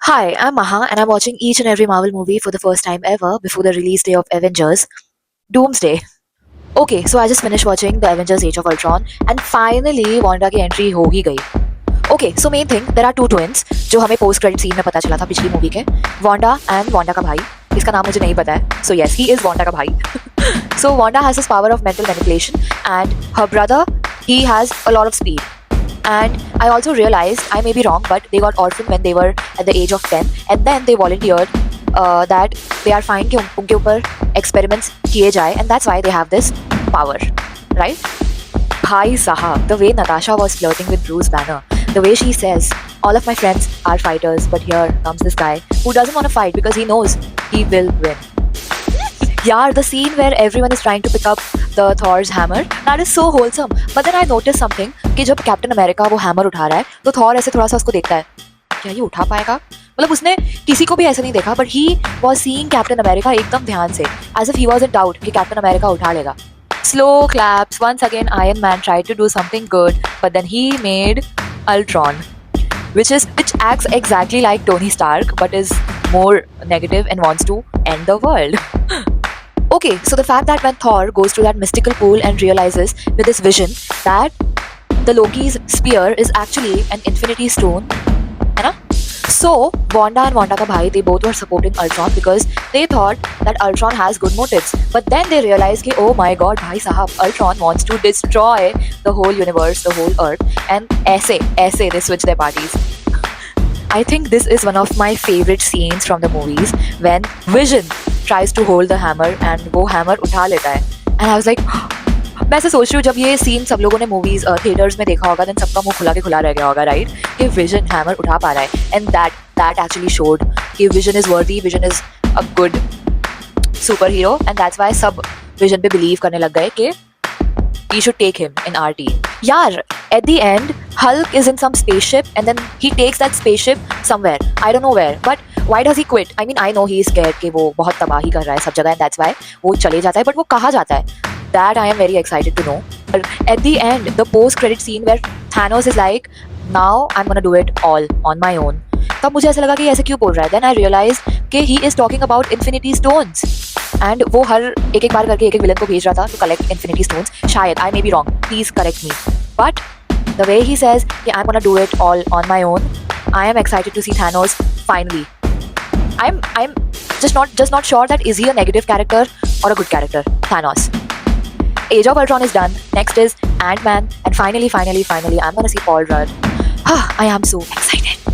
Hi, I'm Maha, and I'm watching each and every Marvel movie for the first time ever before the release day of Avengers Doomsday. Okay, so I just finished watching the Avengers Age of Ultron, and finally Wanda की entry हो ही गई. Okay, so main thing, there are two twins जो हमें post credit scene में पता चला था पिछली movie के. Wanda and Wanda का भाई. इसका नाम मुझे नहीं पता है. So yes, he is Wanda का भाई. So Wanda has this power of mental manipulation, and her brother, he has a lot of speed. And I also realized, I may be wrong, but they got orphaned when they were at the age of 10, and then they volunteered that they are fine कि उनके ऊपर experiments किए जाए, and that's why they have this power, right? Bhai Sahab, the way Natasha was flirting with Bruce Banner, the way she says, all of my friends are fighters, but here comes this guy who doesn't want to fight because he knows he will win. Yeah, the scene where everyone is trying to pick up the Thor's hammer, that is so wholesome. But then I noticed something कि जब captain America वो hammer उठा रहा है तो Thor ऐसे थोड़ा सा उसको देखता है, क्या ये उठा पाएगा? मतलब उसने किसी को भी ऐसे नहीं देखा, but he was seeing Captain America एकदम ध्यान से, as if he was in doubt कि कैप्टन अमेरिका उठा लेगा. Slow claps. Once again, Iron Man tried to do something good, but then he made Ultron, which acts exactly like Tony Stark, but is more negative and wants to end the world. Okay, so the fact that when Thor goes to that mystical pool and realizes with his vision that the Loki's spear is actually an Infinity Stone, है ना? So Wanda and Wanda ka bhai, they both were supporting Ultron because they thought that Ultron has good motives. But then they realized कि oh my god, bhai sahab, Ultron wants to destroy the whole universe, the whole earth, and ऐसे they switch their parties. I think this is one of my favorite scenes from the movies when Vision tries to hold the hammer and वो hammer उठा लेता है. And I was like, मैं ऐसे सोच रही हूँ जब ये सीन सब लोगों ने मूवीज थिएटर्स में देखा होगा, देन सबका मुंह खुला के खुला रह गया होगा, राइट? कि विजन हैमर उठा पा रहा है, एंड दैट एक्चुअली शोड कि विजन इज वर्दी, vision is a good super hero, and that's why सब विजन पे बिलीव करने लग गए कि we should take him in our team. Yaar, at the end, Hulk is in some spaceship and then he takes that spaceship somewhere. I don't know where. But why does he quit? I mean, I know he is scared कि वो बहुत तबाही कर रहा है सब जगह, and that's why वो चले जाता है. But वो कहाँ जाता है? That I am very excited to know. But at the end, the post-credit scene where Thanos is like, now I'm gonna do it all on my own. तब मुझे ऐसा लगा कि ऐसे क्यों बोल रहा है? Then I realized कि he is talking about Infinity Stones. And वो हर एक बार करके एक विलन को भेज रहा था टू कलेक्ट इन्फिनिटी स्टोन्स. शायद, I may be wrong, please correct me, but the way he says कि I am gonna do it all on my own, I am excited to see Thanos finally. I'm just not sure that is he a negative character or a good character. Thanos. Age of Ultron is done. Next is Ant-Man, and finally I'm gonna see Paul Rudd. I am so excited.